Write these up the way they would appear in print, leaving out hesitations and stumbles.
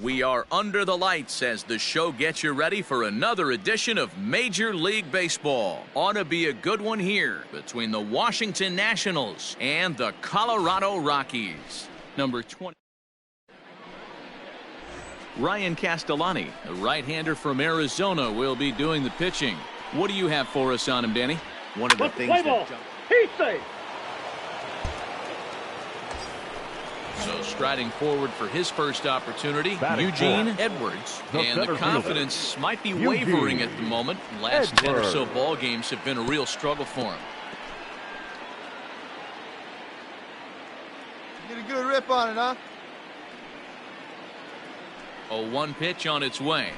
We are under the lights as the show gets you ready for another edition of Major League Baseball. Ought to be a good one here between the Washington Nationals and the Colorado Rockies. Number 20. Ryan Castellani, the right-hander from Arizona, will be doing the pitching. What do you have for us on him, Danny? One of the things that he's safe. So striding forward for his first opportunity, Batting Eugene fourth. Edwards. The And the center confidence fielder, might be Eugene wavering at the moment. Last 10 or so Edwards. ball games have been a real struggle for him. Get a good rip on it, huh? A 1 pitch on its way.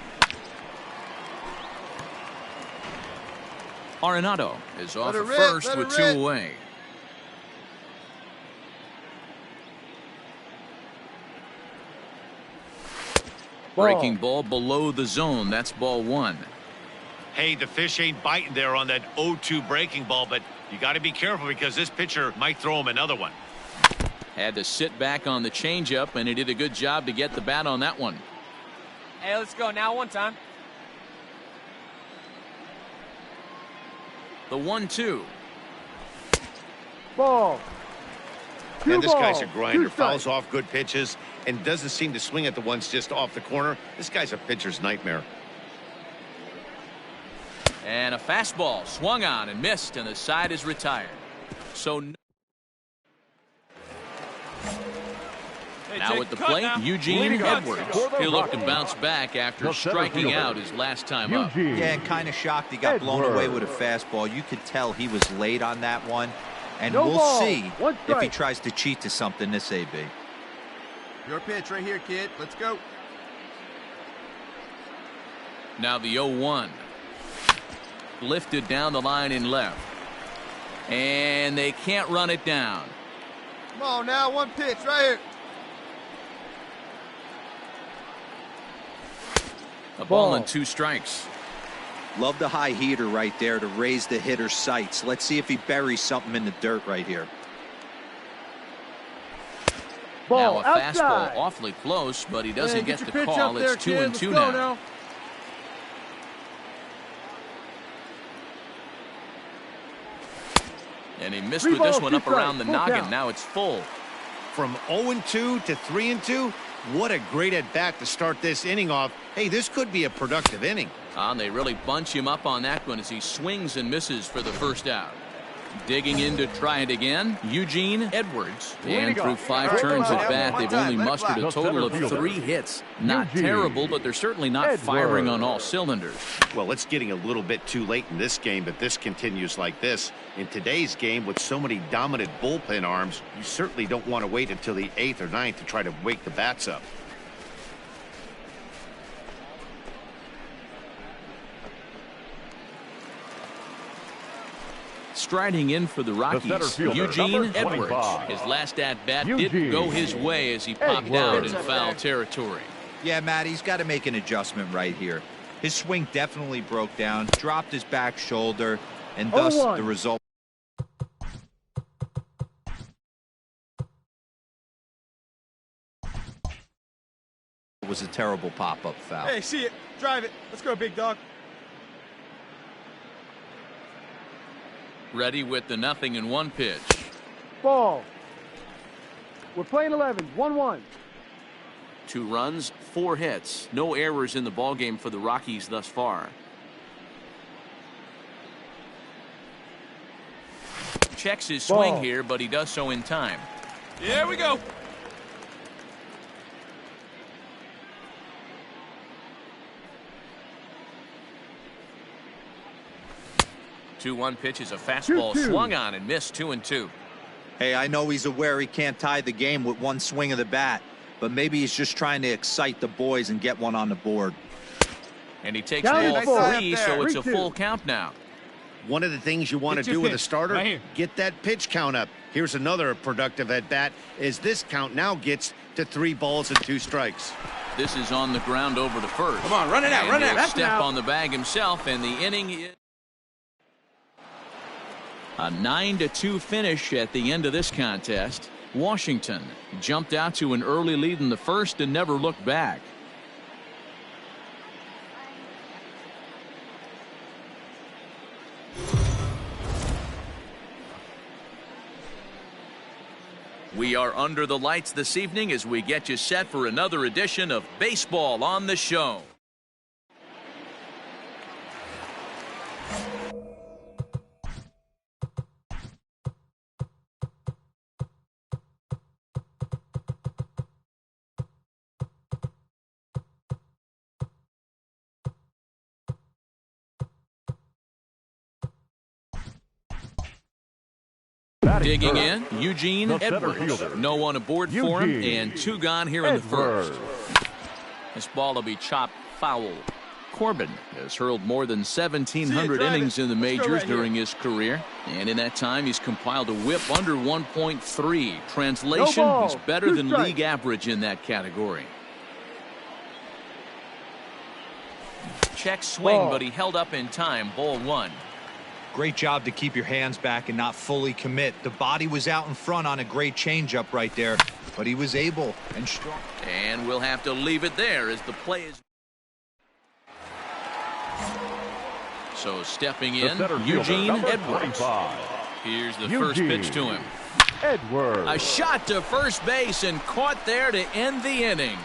Arenado is off at first with 2 away. Breaking ball below the zone. That's ball 1. Hey, the fish ain't biting there on that 0-2 breaking ball, but you got to be careful because this pitcher might throw him another one. Had to sit back on the changeup, and he did a good job to get the bat on that one. Hey, let's go now. One time. The 1-2. Ball. And this guy's a grinder, fouls off good pitches, and doesn't seem to swing at the ones just off the corner. This guy's a pitcher's nightmare. And a fastball swung on and missed, and the side is retired. So now at the plate, Eugene Edwards. He'll look to bounce back after striking out his last time up. Yeah, and kind of shocked he got blown away with a fastball. You could tell he was late on that one. And we'll see if he tries to cheat to something this AB. Your pitch right here, kid. Let's go. Now the 0-1. Lifted down the line in left. And they can't run it down. Come on now, 1 pitch right here. A ball and 2 strikes. Love the high heater right there to raise the hitter's sights. Let's see if he buries something in the dirt right here. Now a fastball awfully close, but he doesn't get the call. It's 2-2 now. And he missed with this one up around the noggin. Now it's full. From 0-2 to 3-2, what a great at-bat to start this inning off. Hey, this could be a productive inning. And they really bunch him up on that one as he swings and misses for the first out. Digging in to try it again, Eugene Edwards. And through 5 turns at bat, they've only mustered a total of 3 hits. Not terrible, but they're certainly not firing on all cylinders. Well, it's getting a little bit too late in this game, but this continues like this. In today's game, with so many dominant bullpen arms, you certainly don't want to wait until the 8th or 9th to try to wake the bats up. Striding in for the Rockies, Eugene Edwards. His last at-bat didn't go his way as he popped out in foul territory. Yeah, Matt, he's got to make an adjustment right here. His swing definitely broke down, dropped his back shoulder, and thus the result was a terrible pop-up foul. Hey, see it. Drive it. Let's go, big dog. Ready with the 0-1 pitch. Ball. We're playing 11. 1-1. 2 runs, 4 hits. No errors in the ballgame for the Rockies thus far. Checks his swing here, but he does so in time. Here we go. The 2-1 pitch is a fastball swung on and missed. 2-2. Hey, I know he's aware he can't tie the game with 1 swing of the bat, but maybe he's just trying to excite the boys and get one on the board. And he takes ball 3, so it's a full count now. One of the things you want to do with a starter, get that pitch count up. Here's another productive at-bat as this count now gets to 3 balls and 2 strikes. This is on the ground over to first. Come on, run it out, run it out. Step on the bag himself, and the inning is a 9-2 finish at the end of this contest. Washington jumped out to an early lead in the first and never looked back. We are under the lights this evening as we get you set for another edition of Baseball on the Show. Digging in, Eugene Edwards. No one aboard for him, and 2 gone here in the first. This ball will be chopped foul. Corbin has hurled more than 1,700 innings in the majors during his career, and in that time he's compiled a whip under 1.3. Translation, he's better than league average in that category. Check swing, but he held up in time. Ball 1. Great job to keep your hands back and not fully commit. The body was out in front on a great changeup right there, but he was able and strong. And we'll have to leave it there as the play is. So stepping in, Eugene Edwards. Here's the first pitch to him. Edwards. A shot to first base and caught there to end the inning.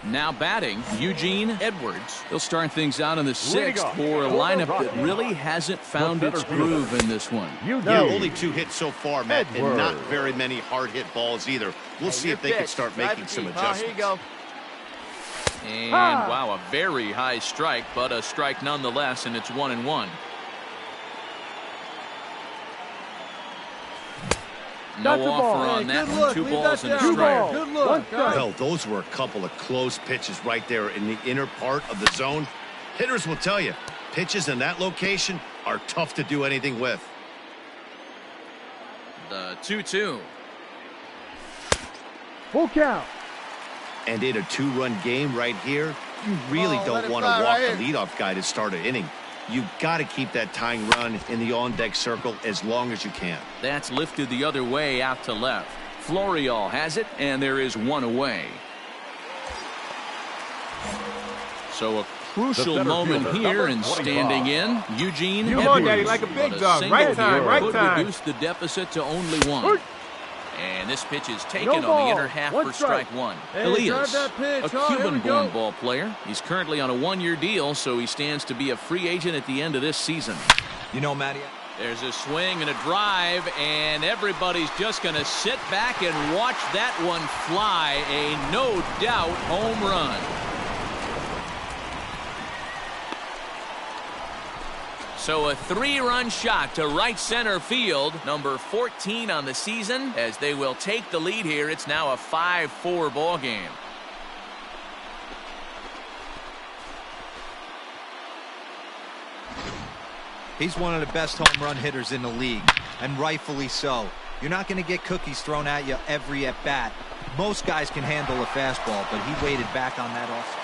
Now batting, Eugene Edwards. He'll start things out in the 6th for a lineup that really hasn't found its groove in this one. Yeah, only 2 hits so far, Matt, and not very many hard hit balls either. We'll see if they can start making some adjustments. Here you go. And wow, a very high strike, but a strike nonetheless, and it's 1-1. No offer on that one. 2 balls and a strike. Good look. Well, those were a couple of close pitches right there in the inner part of the zone. Hitters will tell you, pitches in that location are tough to do anything with. The 2-2. Full count. And in a 2-run game right here, you really don't want to walk the leadoff guy to start an inning. You've got to keep that tying run in the on-deck circle as long as you can. That's lifted the other way out to left. Florial has it, and there is 1 away. So a crucial moment here, and standing in, Eugene Edwards. Come on, Daddy, like a big dog. Right time. Could reduce the deficit to only 1. And this pitch is taken on the inner half for strike 1. Elias, a Cuban-born ball player. He's currently on a 1-year deal, so he stands to be a free agent at the end of this season. You know, Matty, there's a swing and a drive, and everybody's just going to sit back and watch that one fly. A no-doubt home run. So a 3-run shot to right center field, number 14 on the season, as they will take the lead here. It's now a 5-4 ball game. he's one of the best home run hitters in the league, and rightfully so. You're not going to get cookies thrown at you every at-bat. Most guys can handle a fastball, but he waited back on that also.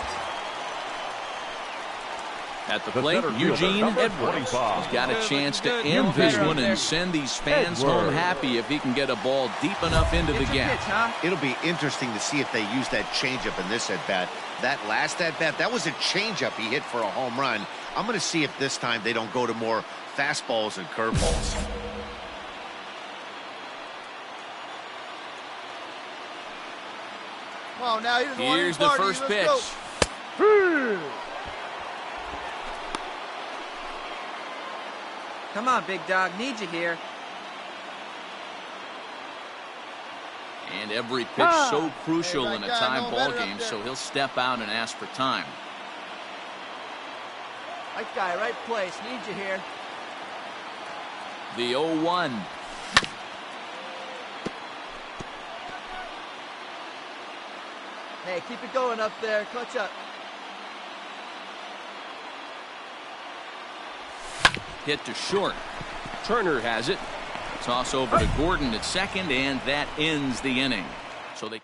At the plate, Eugene Edwards has got a chance to end this one and send these fans home happy if he can get a ball deep enough into the gap. It'll be interesting to see if they use that changeup in this at-bat. That last at-bat, that was a changeup he hit for a home run. I'm going to see if this time they don't go to more fastballs and curveballs. Come on now, here's the first pitch. Come on, big dog. Need you here. And every pitch so crucial in a tie ball game, so he'll step out and ask for time. Right guy, right place. Need you here. The 0-1. Hey, keep it going up there. Clutch up. Hit to short. Turner has it. Toss over to Gordon at second, and that ends the inning. So they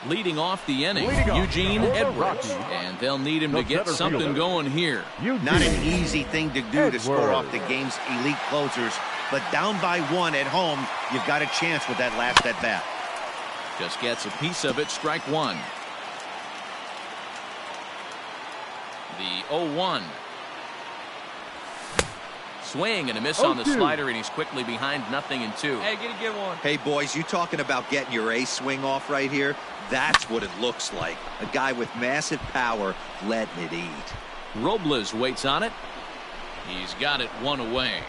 leading off the inning, Eugene Edwards, and they'll need him to get something going here. Not an easy thing to do to score off the game's elite closers, but down by 1 at home, you've got a chance with that last at bat. Just gets a piece of it. Strike 1. The 0-1. Swing and a miss on the slider, and he's quickly behind 0-2. Hey, get a good one. Hey, boys, you talking about getting your ace swing off right here? That's what it looks like. A guy with massive power letting it eat. Robles waits on it. He's got it one away.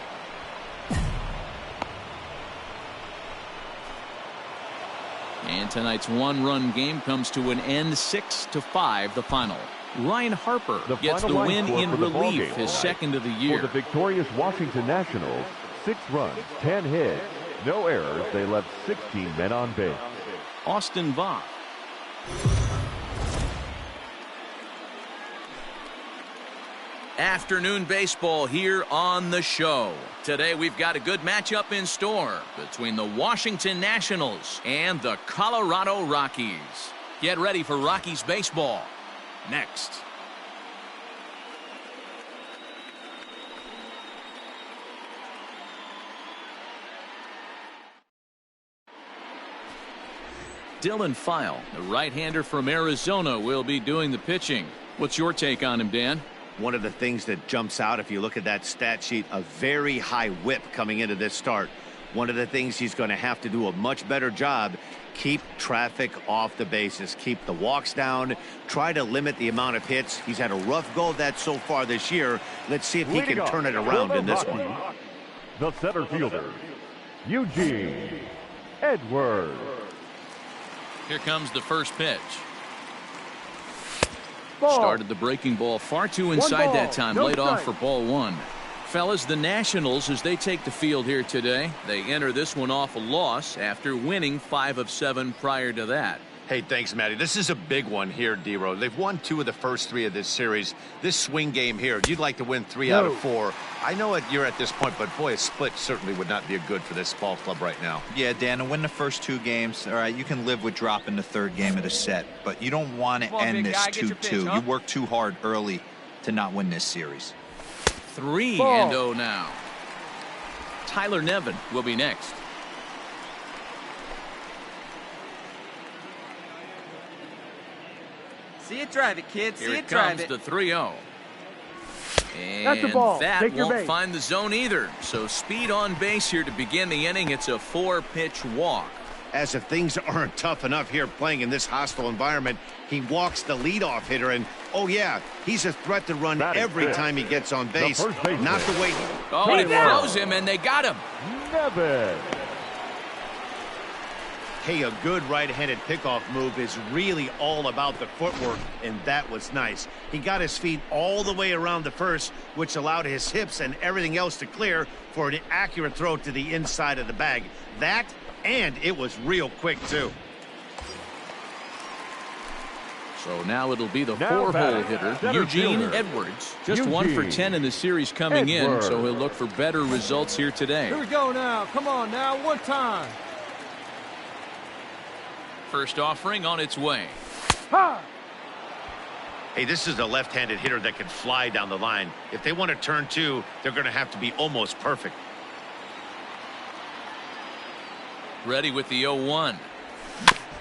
And tonight's one-run game comes to an end, 6-5, the final. Ryan Harper gets the win in relief, his second of the year. For the victorious Washington Nationals, 6 runs, 10 hits, no errors. They left 16 men on base. Austin Voth. Afternoon baseball here on the show. Today we've got a good matchup in store between the Washington Nationals and the Colorado Rockies. Get ready for Rockies baseball next. Dylan File, the right-hander from Arizona, will be doing the pitching. What's your take on him, Dan? One of the things that jumps out, if you look at that stat sheet, a very high whip coming into this start. One of the things he's going to have to do a much better job, keep traffic off the bases, keep the walks down, try to limit the amount of hits. He's had a rough go of that so far this year. Let's see if he can turn it around in this one. The center fielder, Eugene Edwards. Here comes the first pitch. Ball. Started the breaking ball far too inside that time. No laid off strike. for ball 1. Fellas, the Nationals, as they take the field here today, they enter this one off a loss after winning 5 of 7 prior to that. Hey, thanks, Matty. This is a big one here, D-Row. They've won 2 of the first 3 of this series. This swing game here, you'd like to win 3 out of 4. I know you're at this point, but boy, a split certainly would not be good for this ball club right now. Yeah, Dan, to win the first 2 games, all right, you can live with dropping the 3rd game of the set, but you don't want to end this 2-2. You work too hard early to not win this series. 3-0 now. Tyler Nevin will be next. See it drive it, kid. Here See it it drive comes it. the 3-0. And That's a ball. that Take your won't base. find the zone either. So speed on base here to begin the inning. It's a 4-pitch walk. As if things aren't tough enough here playing in this hostile environment, he walks the leadoff hitter, and oh yeah, he's a threat to run every time he gets on base. Not the way. Oh, and it throws him, and they got him. Nevin. Hey, a good right-handed pickoff move is really all about the footwork, and that was nice. He got his feet all the way around the first, which allowed his hips and everything else to clear for an accurate throw to the inside of the bag. That, and it was real quick, too. So now it'll be the Now 4-hole batting, hitter, center Eugene fielder. Edwards. Just 1 for 10 in the series coming in, so he'll look for better results here today. Here we go now. Come on now. One time. First offering on its way. Ha! Hey, this is a left-handed hitter that can fly down the line. If they want to turn 2, they're going to have to be almost perfect. Ready with the 0-1.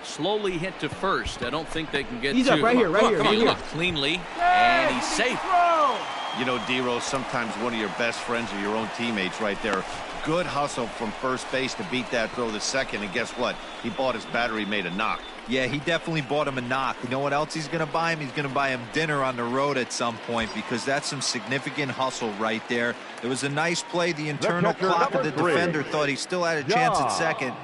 Slowly hit to first. I don't think they can get He's to. up right here, right here, Come right on, here. look cleanly, and he's safe. You know, D-Rose, sometimes one of your best friends are your own teammates right there. Good hustle from first base to beat that throw to second, and guess what? He bought his battery made a knock. Yeah, he definitely bought him a knock. You know what else he's going to buy him? He's going to buy him dinner on the road at some point, because that's some significant hustle right there. It was a nice play. The internal catcher, clock of the number 3. defender thought he still had a chance at second.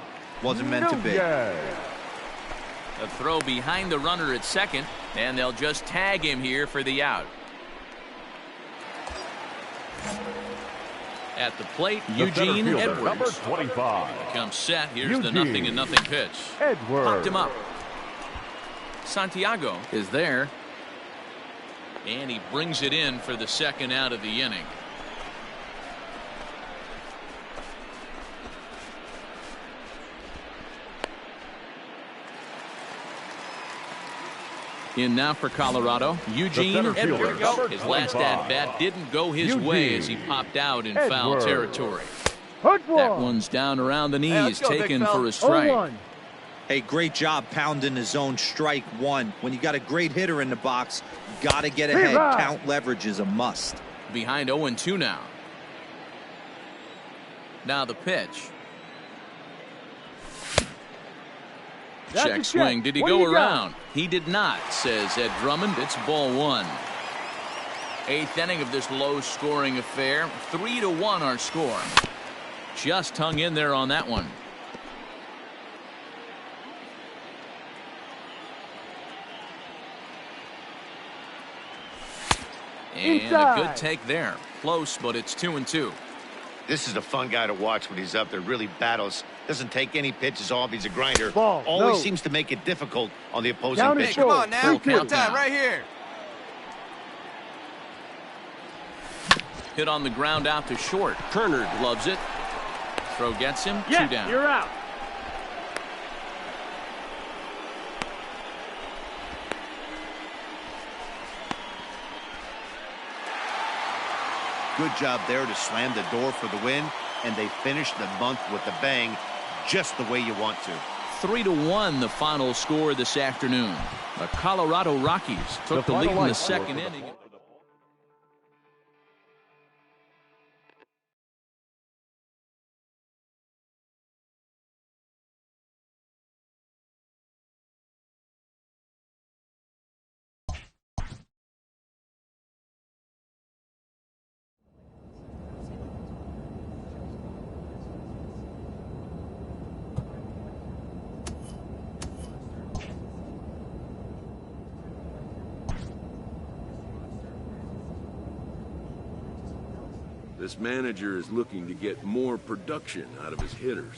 Wasn't meant to be. A throw behind the runner at second, and they'll just tag him here for the out. At the plate, Eugene Edwards. Number 25. Comes set. Here's the Eugene 0-0 pitch. Edwards. Popped him up. Santiago is there. And he brings it in for the second out of the inning. In now for Colorado, Eugene Edwards. His last at-bat didn't go his way as he popped out in foul territory. That one's down around the knees, taken for a strike. Hey, great job pounding the zone, strike 1. When you got a great hitter in the box, got to get ahead. Count leverage is a must. Behind 0-2 now. Now the pitch. That's Check a swing. check. Did he What do go you got? around? He did not, says Ed Drummond. It's ball one. Eighth inning of this low-scoring affair. 3-1 our score. Just hung in there on that one. And Inside. a good take there. Close, but it's 2-2. This is a fun guy to watch when he's up there. Really battles. Doesn't take any pitches off. He's a grinder. Ball. Always No. seems to make it difficult on the opposing Down and pitcher. Come on now. Full One count time now. right here. Hit on the ground out to short. Turner loves it. Throw gets him. Yeah, 2 down. you're out. Good job there to slam the door for the win, and they finished the month with a bang, just the way you want to. 3-1 the final score this afternoon. The Colorado Rockies took the lead in the second inning. This manager is looking to get more production out of his hitters.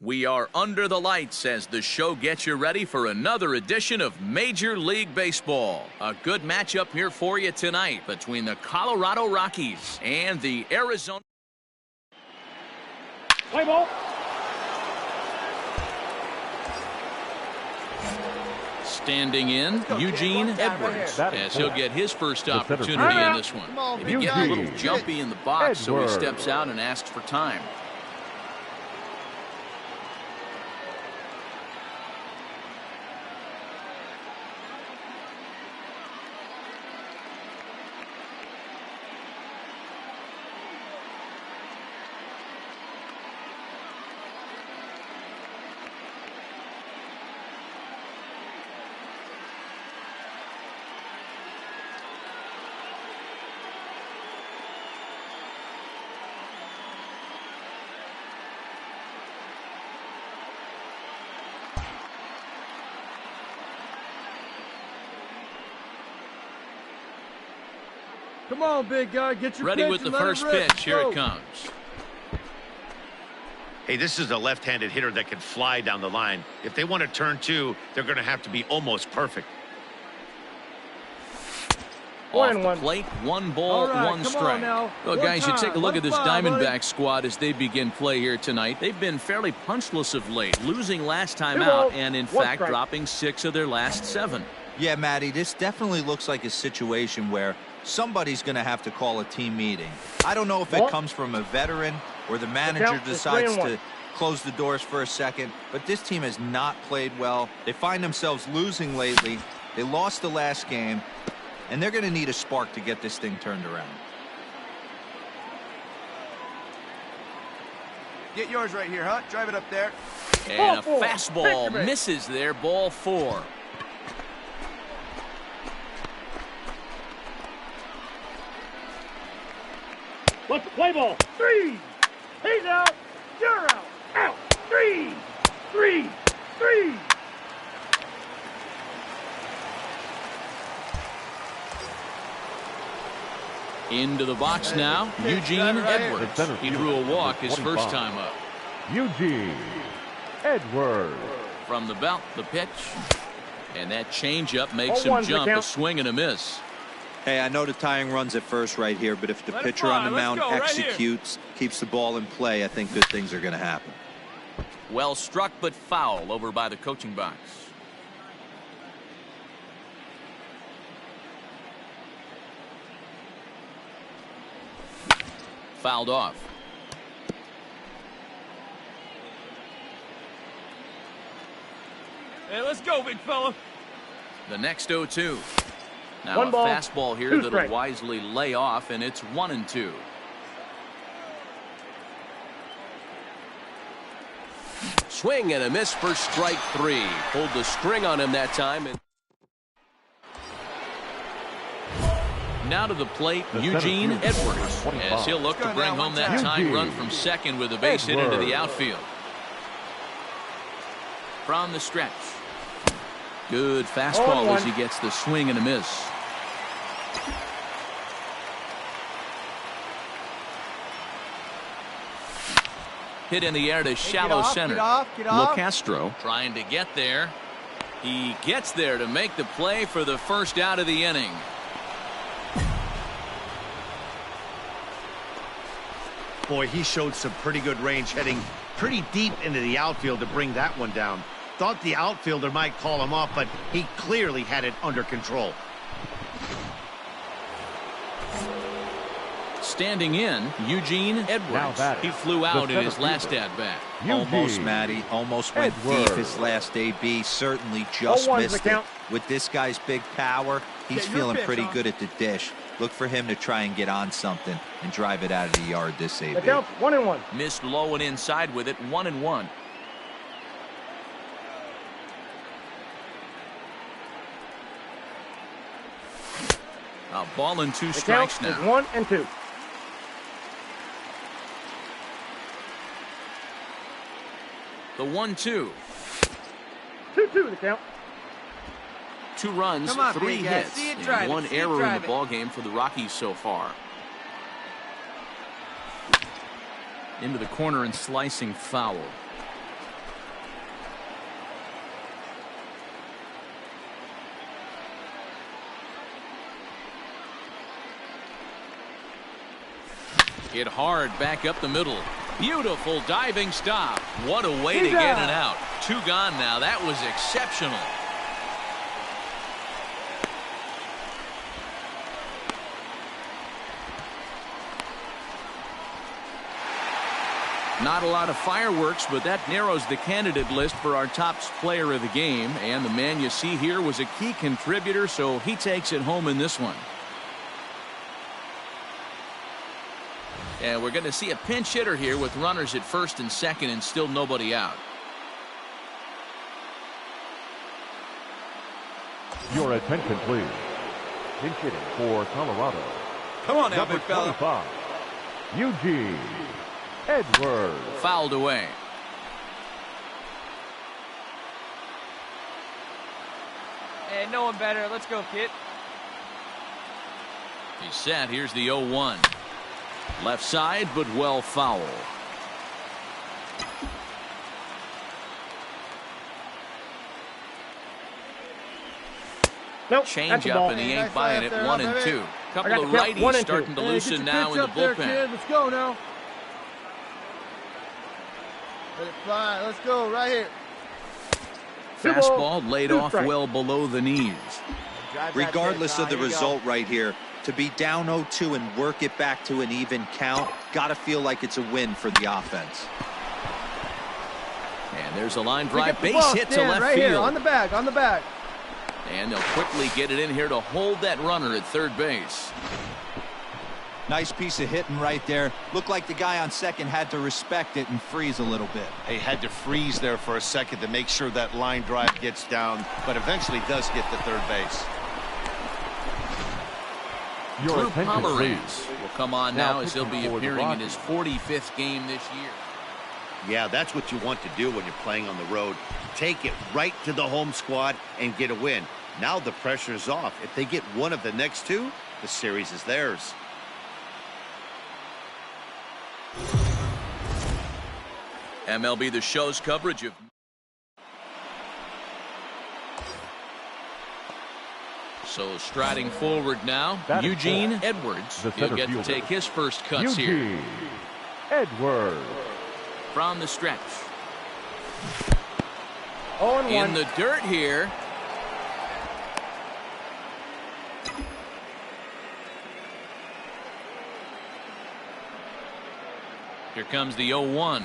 We are under the lights as the show gets you ready for another edition of Major League Baseball. A good matchup here for you tonight between the Colorado Rockies and the Arizona. Play ball. Standing in, Eugene Edwards, as he'll get his first opportunity in this one. He Eugene gets a little jumpy in the box, so he Edwards. steps out and asks for time. Come on, big guy. Get your Ready pitch with the and let it first rip. pitch. Here Go. it comes. Hey, this is a left-handed hitter that can fly down the line. If they want to turn two, they're going to have to be almost perfect. Off 1-1. the plate, 1 ball, All right, 1 come on strike. now. Well, One guys, you take a time, look at this 1-5, Diamondback buddy. squad as they begin play here tonight. They've been fairly punchless of late, losing last time 2 out balls, and, in 1 fact, strike. dropping 6 of their last 7. Yeah, Matty, this definitely looks like a situation where somebody's going to have to call a team meeting. I don't know if it What? comes from a veteran or the manager count is decides 3-1. to close the doors for a second, but this team has not played well. They find themselves losing lately. They lost the last game, and they're going to need a spark to get this thing turned around. Get yours right here, huh? Drive it up there. And a Ball 4. fastball Picture me. misses there, ball 4. Let's play ball. 3. He's out. You're out. Out. 3. 3. 3. Into the box now, Eugene Edwards. Center He field, drew a walk his 25. first time up. Eugene Edwards. From the belt, the pitch. And that changeup makes 0-1 him the jump, a count. swing and a miss. Hey, I know the tying runs at first right here, but if the Let it pitcher on fly. the Let's mound go right here. executes, keeps the ball in play, I think good things are going to happen. Well struck, but foul over by the coaching box. Fouled off. Hey, let's go, big fella. The next 0-2. Now One a ball, fastball here 2 that'll strikes. wisely lay off, and it's 1-2. Swing and a miss for strike 3. Pulled the string on him that time. And now to the plate, Eugene Edwards, as he'll look to bring home that tying run from second with a base hit into the outfield. From the stretch. Good fastball as he gets the swing and a miss. Hit in the air to shallow center. Get off. LaCastro trying to get there. He gets there to make the play for the first out of the inning. Boy, he showed some pretty good range, heading pretty deep into the outfield to bring that one down. Thought the outfielder might call him off, but he clearly had it under control. Standing in, Eugene Edwards. He flew out in his last at-bat. Almost, Matty. Almost went deep his last AB. Certainly just missed it. With this guy's big power, he's feeling pretty good at the dish. Look for him to try and get on something and drive it out of the yard this AB. The count's 1-1. Missed low and inside with it, 1-1. A ball and 2 strikes The count now. is 1-2. The 1-2. 2-2 the count. 2 runs, Come on, 3 big guy. hits, See it, and drive it. 1 See it, error in drive the it. ball game for the Rockies so far. Into the corner and slicing foul. Hit hard back up the middle. Beautiful diving stop. What a way to get it out. 2 gone now. That was exceptional. Not a lot of fireworks, but that narrows the candidate list for our top player of the game. And the man you see here was a key contributor, so he takes it home in this one. And we're going to see a pinch hitter here with runners at first and second and still nobody out. Your attention, please. Pinch hitting for Colorado. come on now, Number big fella. 25, Eugene Edwards. Fouled away. Hey, no one better. Let's go, kid. He's set. Here's the 0-1. Left side, but well foul. Nope. Change up, and he ain't buying it. 1-2. Couple of righties starting to loosen now in the bullpen. Let's go now. Let it fly. Let's go right here. Fastball laid off well below the knees. Regardless of the result right here, to be down 0-2 and work it back to an even count, gotta feel like it's a win for the offense. And there's a line drive, base hit to left field. Here, on the back, on the back. And they'll quickly get it in here to hold that runner at third base. Nice piece of hitting right there. Looked like the guy on second had to respect it and freeze a little bit. He had to freeze there for a second to make sure that line drive gets down, but eventually does get to third base. Your Drew attention, Pomeranz please. will come on Now now as he'll be pitching for the appearing in Rockies. his 45th game this year. Yeah, that's what you want to do when you're playing on the road. Take it right to the home squad and get a win. Now the pressure's off. If they get one of the next 2, the series is theirs. MLB The Show's coverage of so striding forward now, That is Eugene full. Edwards. The He'll center get to fielder, take his first cuts here. Eugene Edwards. From the stretch. In the dirt here. Here comes the 0-1.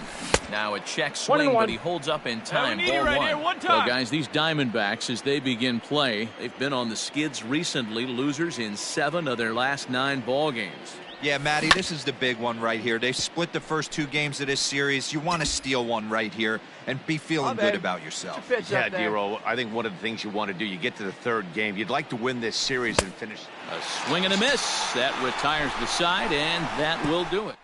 Now a check swing, but he holds up in time. Ball right one. Well, guys, these Diamondbacks, as they begin play, they've been on the skids recently, losers in 7 of their last 9 ball games. Yeah, Matty, this is the big one right here. They've split the first 2 games of this series. You want to steal one right here and be feeling good about yourself. Yeah, Dero, I think one of the things you want to do, you get to the 3rd game, you'd like to win this series and finish. A swing and a miss. That retires the side, and that will do it.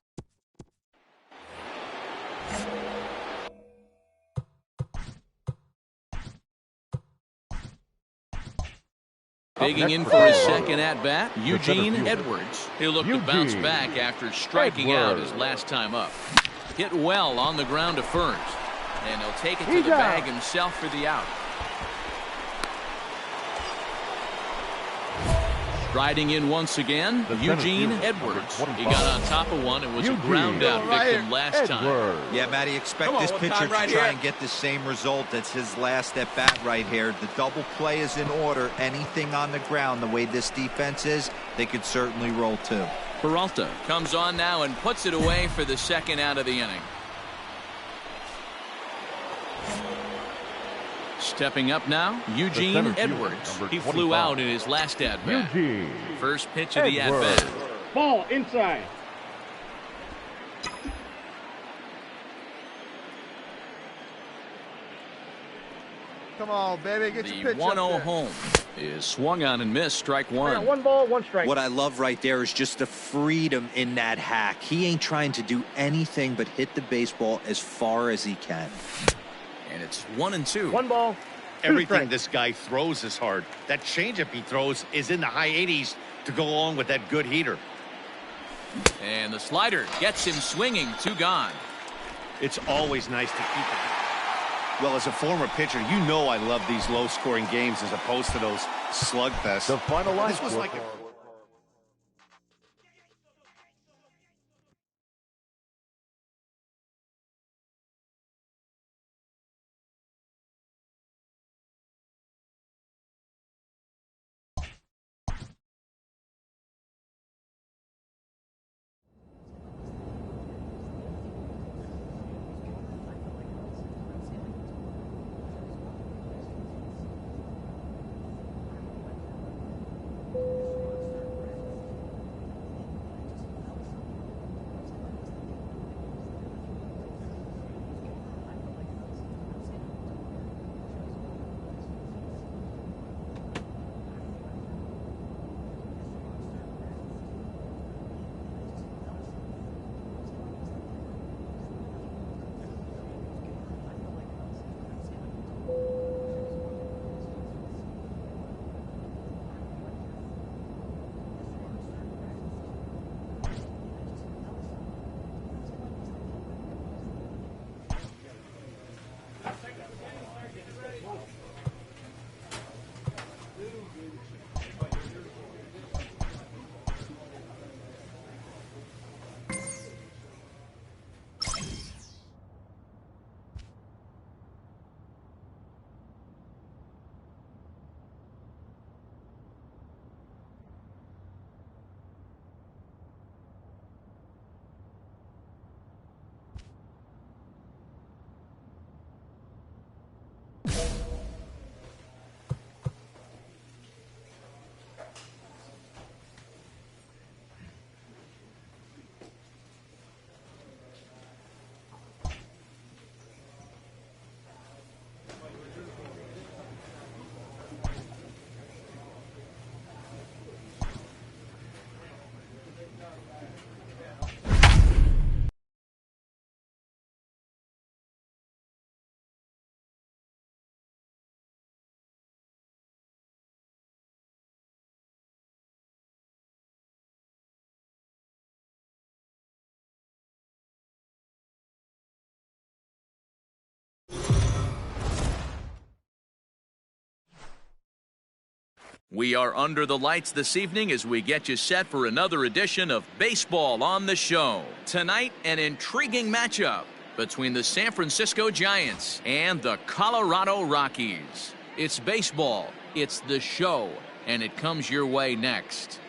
Digging in for his second at-bat, Eugene Edwards. He'll look to bounce back after striking out his last time up. Hit well on the ground to first. And he'll take it to the bag himself for the out. Striding in once again, Eugene Edwards. He got on top of one and was a ground-out victim last time. Yeah, Matty, expect this pitcher to try and get the same result. That's his last at-bat right here. The double play is in order. Anything on the ground, the way this defense is, they could certainly roll too. Peralta comes on now and puts it away for the second out of the inning. Stepping up now, Eugene Edwards. He flew out in his last at-bat. First pitch of the at-bat. Ball inside. Come on, baby, get your pitch The 1-0 home is swung on and missed. Strike one. 1 ball, 1 strike. What I love right there is just the freedom in that hack. He ain't trying to do anything but hit the baseball as far as he can. And it's 1-2. 1 ball. Everything this guy throws is hard. That changeup he throws is in the high 80s to go along with that good heater. And the slider gets him swinging. 2 gone. It's always nice to keep it. Well, as a former pitcher, you know I love these low-scoring games as opposed to those slugfests. The final line. This was like a We are under the lights this evening as we get you set for another edition of Baseball on the Show. Tonight, an intriguing matchup between the San Francisco Giants and the Colorado Rockies. It's baseball, it's the show, and it comes your way next.